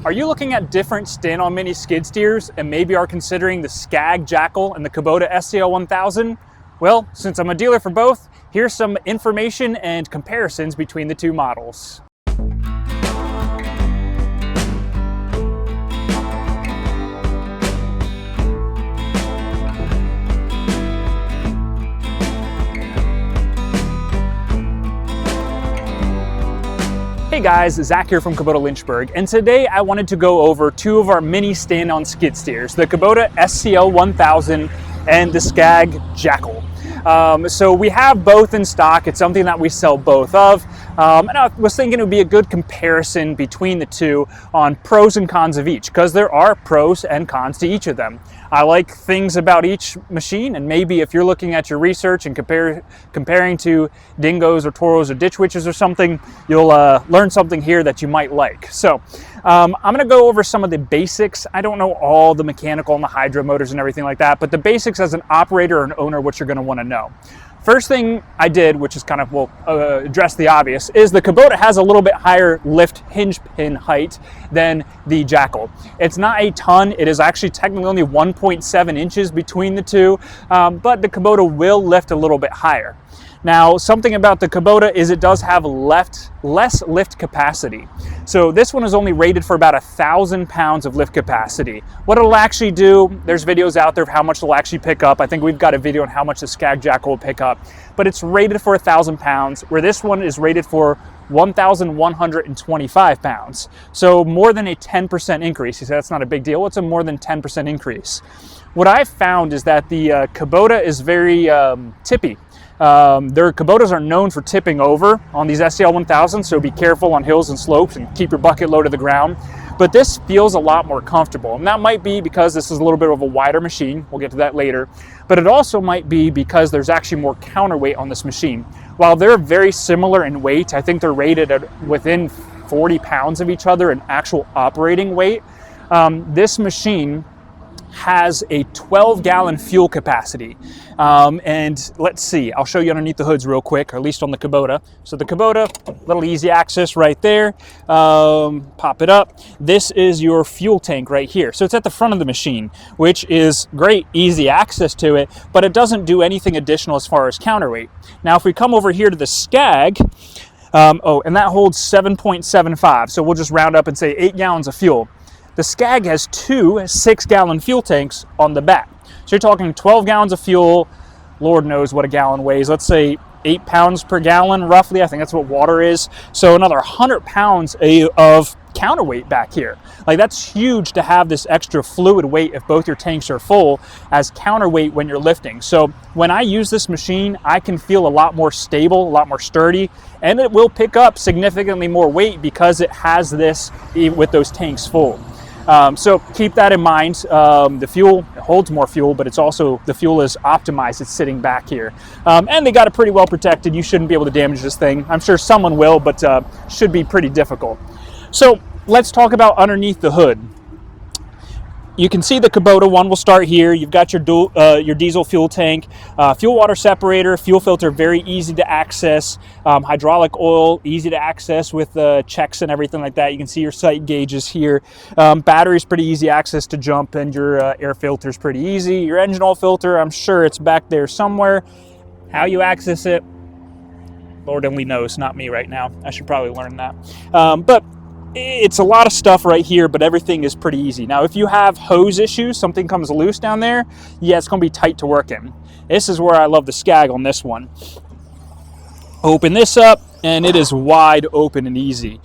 Are you looking at different stand-on mini skid steers and maybe are considering the SCAG Jackal and the Kubota SCL1000? Well, since I'm a dealer for both, here's some information and comparisons between the two models. Hey guys, Zach here from Kubota of Lynchburg, and today I wanted to go over two of our mini stand-on skid steers, the Kubota SCL1000 and the SCAG Jackal. So we have both in stock. It's something that we sell both of, and I was thinking it would be a good comparison between the two on pros and cons of each, because there are pros and cons to each of them. I like things about each machine, and maybe if you're looking at your research and comparing to dingoes or toros or ditch witches or something, you'll learn something here that you might like. So I'm going to go over some of the basics. I don't know all the mechanical and the hydro motors and everything like that, but the basics as an operator or an owner, what you're going to want to know. First thing I did, which is kind of, address the obvious, is the Kubota has a little bit higher lift hinge pin height than the Jackal. It's not a ton. It is actually technically only 1.7 inches between the two, but the Kubota will lift a little bit higher. Now, something about the Kubota is it does have less lift capacity. So this one is only rated for about 1,000 pounds of lift capacity. What it'll actually do, there's videos out there of how much it'll actually pick up. I think we've got a video on how much the SCAG Jackal will pick up, but it's rated for 1,000 pounds, where this one is rated for 1,125 pounds. So more than a 10% increase. You say that's not a big deal. It's a more than 10% increase. What I've found is that the Kubota is very tippy. Their Kubotas are known for tipping over on these SCL1000, so be careful on hills and slopes and keep your bucket low to the ground. But this feels a lot more comfortable, and that might be because this is a little bit of a wider machine. We'll get to that later. But it also might be because there's actually more counterweight on this machine. While they're very similar in weight, I think they're rated at within 40 pounds of each other in actual operating weight. This machine has a 12-gallon fuel capacity. And let's see, I'll show you underneath the hoods real quick, or at least on the Kubota. So the Kubota, little easy access right there. Pop it up. This is your fuel tank right here. So it's at the front of the machine, which is great, easy access to it, but it doesn't do anything additional as far as counterweight. Now, if we come over here to the SCAG, and that holds 7.75. So we'll just round up and say 8 gallons of fuel. The SCAG has two 6-gallon fuel tanks on the back. So you're talking 12 gallons of fuel. Lord knows what a gallon weighs. Let's say 8 pounds per gallon, roughly. I think that's what water is. So another 100 pounds of counterweight back here. Like, that's huge to have this extra fluid weight if both your tanks are full as counterweight when you're lifting. So when I use this machine, I can feel a lot more stable, a lot more sturdy, and it will pick up significantly more weight because it has this with those tanks full. So keep that in mind. The fuel holds more fuel, but it's also, the fuel is optimized. It's sitting back here. And they got it pretty well protected. You shouldn't be able to damage this thing. I'm sure someone will, but should be pretty difficult. So let's talk about underneath the hood. You can see the Kubota one. We'll start here. You've got your diesel fuel tank, fuel water separator, fuel filter, very easy to access, hydraulic oil, easy to access with checks and everything like that. You can see your sight gauges here. Battery's pretty easy access to jump, and your air filter's pretty easy. Your engine oil filter, I'm sure it's back there somewhere. How you access it, Lord only knows, not me right now. I should probably learn that. But it's a lot of stuff right here, but everything is pretty easy. Now, if you have hose issues, something comes loose down there, yeah, it's going to be tight to work in. This is where I love the SCAG on this one. Open this up, and it is wide open and easy.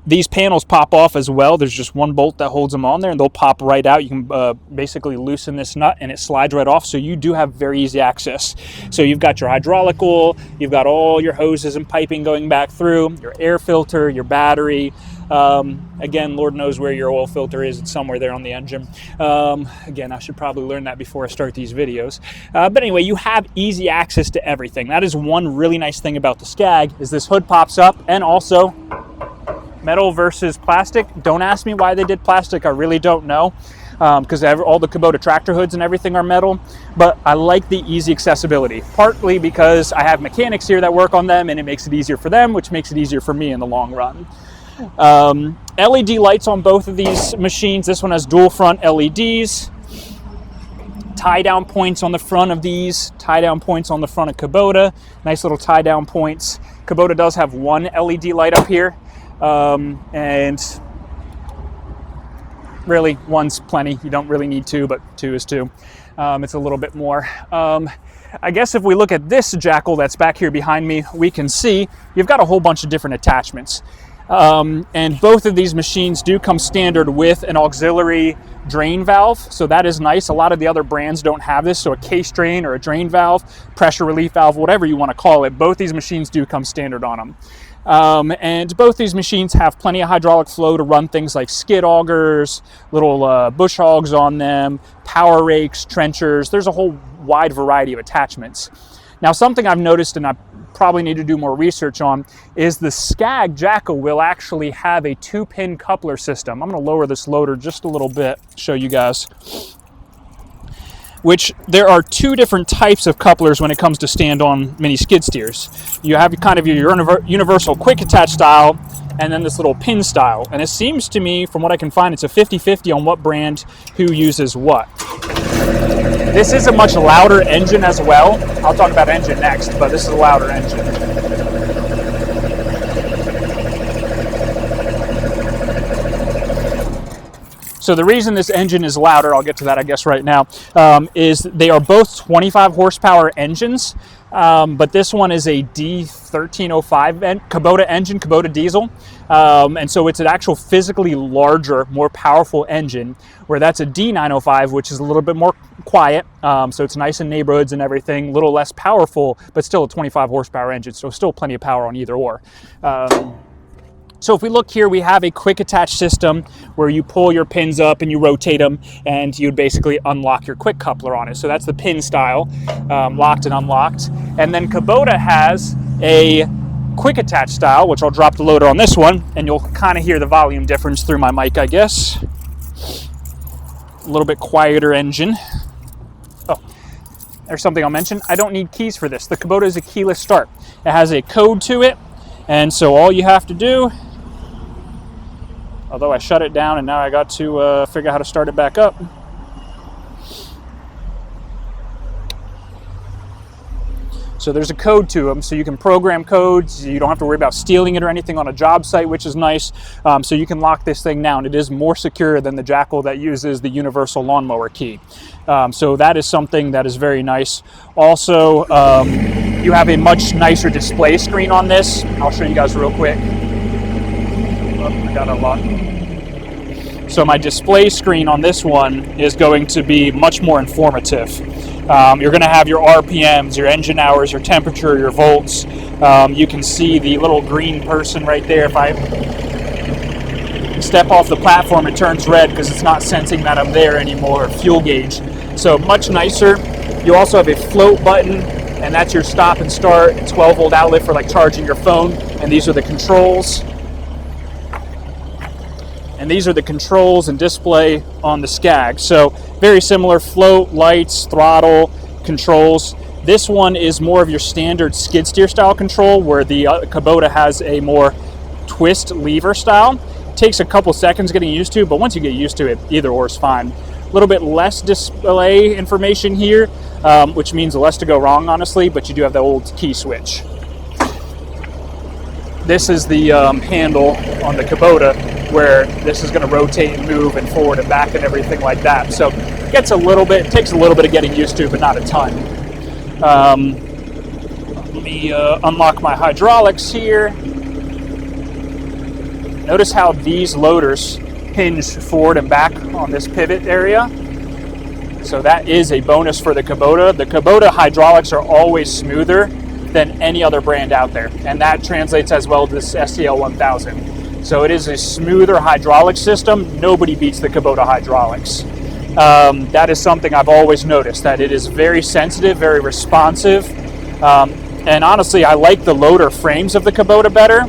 These panels pop off as well. There's just one bolt that holds them on there, and they'll pop right out. You can basically loosen this nut, and it slides right off, so you do have very easy access. So you've got your hydraulic oil, you've got all your hoses and piping going back through, your air filter, your battery. Again, Lord knows where your oil filter is. It's somewhere there on the engine. Again, I should probably learn that before I start these videos. But anyway, you have easy access to everything. That is one really nice thing about the SCAG, is this hood pops up, and also metal versus plastic. Don't ask me why they did plastic. I really don't know, because all the Kubota tractor hoods and everything are metal. But I like the easy accessibility, partly because I have mechanics here that work on them, and it makes it easier for them, which makes it easier for me in the long run. And LED lights on both of these machines. This one has dual front LEDs. Tie down points on the front of these, tie down points on the front of Kubota. Nice little tie down points. Kubota does have one LED light up here, and really one's plenty. You don't really need two, but two is two. It's a little bit more. I guess if we look at this Jackal that's back here behind me, we can see you've got a whole bunch of different attachments. And both of these machines do come standard with an auxiliary drain valve, so that is nice. A lot of the other brands don't have this, so a case drain or a drain valve, pressure relief valve, whatever you want to call it, both these machines do come standard on them. And both these machines have plenty of hydraulic flow to run things like skid augers, little bush hogs on them, power rakes, trenchers. There's a whole wide variety of attachments. Now, something I've noticed, and I probably need to do more research on, is the SCAG Jackal will actually have a 2-pin coupler system. I'm going to lower this loader just a little bit, show you guys. Which there are two different types of couplers when it comes to stand-on mini skid steers. You have kind of your universal quick attach style, and then this little pin style. And it seems to me, from what I can find, it's a 50-50 on what brand who uses what. This is a much louder engine as well. I'll talk about engine next, but this is a louder engine. So the reason this engine is louder, I'll get to that I guess right now, is they are both 25 horsepower engines, but this one is a D1305 Kubota engine, Kubota diesel, and so it's an actual physically larger, more powerful engine, where that's a D905, which is a little bit more quiet, so it's nice in neighborhoods and everything, a little less powerful, but still a 25 horsepower engine, so still plenty of power on either or. So if we look here, we have a quick attach system where you pull your pins up and you rotate them, and you basically unlock your quick coupler on it. So that's the pin style, locked and unlocked. And then Kubota has a quick attach style, which I'll drop the loader on this one, and you'll kind of hear the volume difference through my mic, I guess. A little bit quieter engine. Oh, there's something I'll mention. I don't need keys for this. The Kubota is a keyless start. It has a code to it, and so all you have to do, although I shut it down and now I got to figure out how to start it back up. So there's a code to them, so you can program codes. You don't have to worry about stealing it or anything on a job site, which is nice. So you can lock this thing down. It is more secure than the Jackal that uses the universal lawnmower key. So that is something that is very nice. Also, you have a much nicer display screen on this. I'll show you guys real quick. Oh, I got it locked. So my display screen on this one is going to be much more informative. You're going to have your RPMs, your engine hours, your temperature, your volts. You can see the little green person right there. If I step off the platform, it turns red because it's not sensing that I'm there anymore. Fuel gauge. So much nicer. You also have a float button, and that's your stop and start. 12-volt outlet for like charging your phone. And these are the controls. And these are the controls and display on the SCAG. So very similar, float, lights, throttle, controls. This one is more of your standard skid steer style control, where the Kubota has a more twist lever style. It takes a couple seconds getting used to, but once you get used to it, either or is fine. A little bit less display information here, which means less to go wrong, honestly, but you do have the old key switch. This is the handle on the Kubota, where this is going to rotate and move and forward and back and everything like that. So it takes a little bit of getting used to, but not a ton. Let me unlock my hydraulics here. Notice how these loaders hinge forward and back on this pivot area. So that is a bonus for the Kubota. The Kubota hydraulics are always smoother than any other brand out there, and that translates as well to this SCL1000. So it is a smoother hydraulic system. Nobody beats the Kubota hydraulics. That is something I've always noticed, that it is very sensitive, very responsive, and honestly, I like the loader frames of the Kubota better.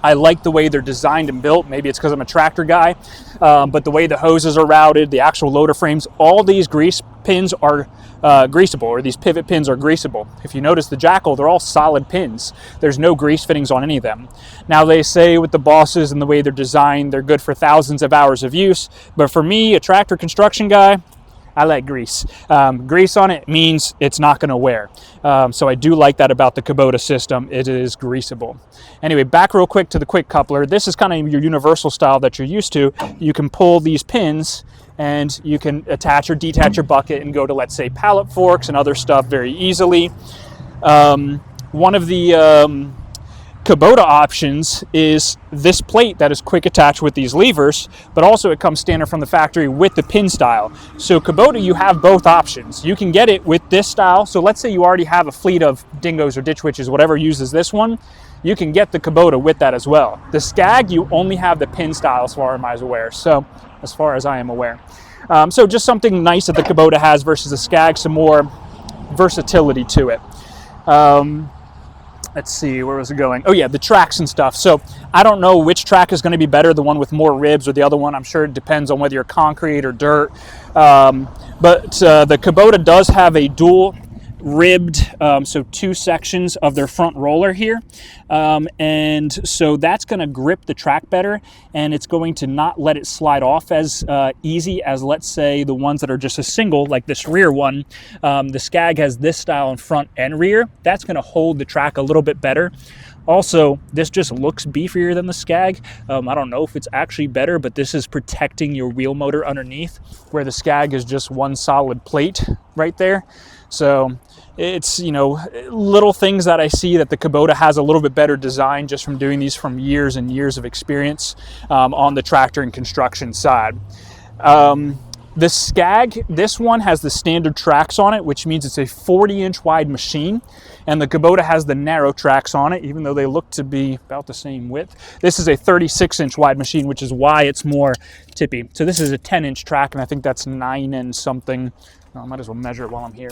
I like the way they're designed and built. Maybe it's because I'm a tractor guy, but the way the hoses are routed, the actual loader frames, all these grease pins are greasable, or these pivot pins are greasable. If you notice the Jackal, they're all solid pins. There's no grease fittings on any of them. Now they say with the bosses and the way they're designed, they're good for thousands of hours of use. But for me, a tractor construction guy, I like grease. Grease on it means it's not going to wear. So I do like that about the Kubota system. It is greasable. Anyway, back real quick to the quick coupler. This is kind of your universal style that you're used to. You can pull these pins and you can attach or detach your bucket and go to, let's say, pallet forks and other stuff very easily. One of the Kubota options is this plate that is quick attach with these levers, but also it comes standard from the factory with the pin style. So Kubota, you have both options. You can get it with this style. So let's say you already have a fleet of dingoes or ditch witches, whatever uses this one, you can get the Kubota with that as well. The SCAG, you only have the pin style as far as I'm aware. So just something nice that the Kubota has versus the SCAG, some more versatility to it. Let's see, where was it going? Oh yeah, the tracks and stuff. So I don't know which track is going to be better, the one with more ribs or the other one. I'm sure it depends on whether you're concrete or dirt. But the Kubota does have a dual ribbed, so two sections of their front roller here. And so that's going to grip the track better, and it's going to not let it slide off as easy as, let's say, the ones that are just a single, like this rear one. The SCAG has this style in front and rear. That's going to hold the track a little bit better. Also, this just looks beefier than the SCAG. I don't know if it's actually better, but this is protecting your wheel motor underneath, where the SCAG is just one solid plate right there. So it's, you know, little things that I see that the Kubota has a little bit better design just from doing these from years and years of experience on the tractor and construction side. The SCAG, this one has the standard tracks on it, which means it's a 40-inch wide machine, and the Kubota has the narrow tracks on it, even though they look to be about the same width. This is a 36-inch wide machine, which is why it's more tippy. So this is a 10-inch track, and I think that's 9 and something. I might as well measure it while I'm here.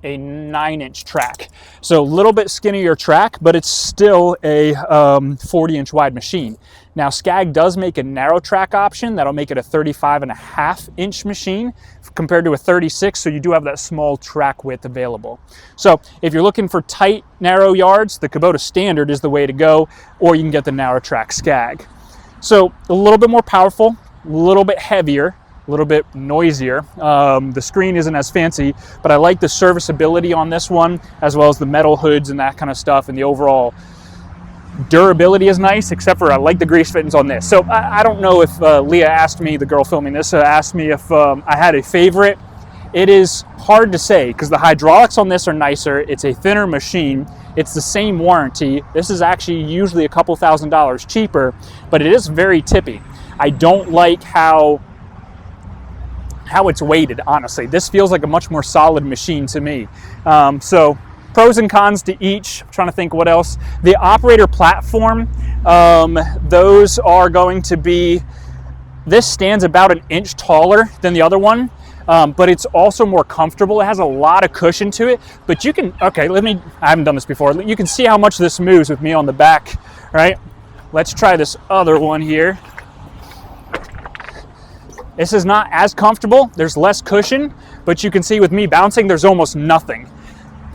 A 9-inch track. So a little bit skinnier track, but it's still a 40-inch wide machine. Now SCAG does make a narrow track option that'll make it a 35.5-inch machine compared to a 36, so you do have that small track width available. So if you're looking for tight, narrow yards, the Kubota standard is the way to go, or you can get the narrow track SCAG. So a little bit more powerful, a little bit heavier, a little bit noisier. The screen isn't as fancy, but I like the serviceability on this one, as well as the metal hoods and that kind of stuff, and the overall durability is nice, except for I like the grease fittings on this. So I don't know if Leah asked me, the girl filming this, asked me if I had a favorite. It is hard to say because the hydraulics on this are nicer. It's a thinner machine. It's the same warranty. This is actually usually a couple $1,000s cheaper, but it is very tippy. I don't like how it's weighted, honestly. This feels like a much more solid machine to me. So pros and cons to each. I'm trying to think what else. The operator platform, those are going to be, this stands about an inch taller than the other one, but it's also more comfortable. It has a lot of cushion to it, but you can, okay, I haven't done this before. You can see how much this moves with me on the back, right? Let's try this other one here. This is not as comfortable. There's less cushion, but you can see with me bouncing, there's almost nothing.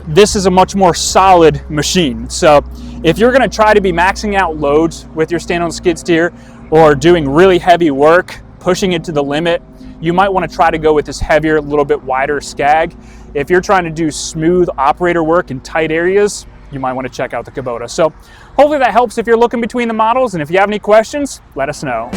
This is a much more solid machine. So if you're gonna try to be maxing out loads with your stand-on skid steer or doing really heavy work, pushing it to the limit, you might wanna try to go with this heavier, a little bit wider SCAG. If you're trying to do smooth operator work in tight areas, you might wanna check out the Kubota. So hopefully that helps if you're looking between the models, and if you have any questions, let us know.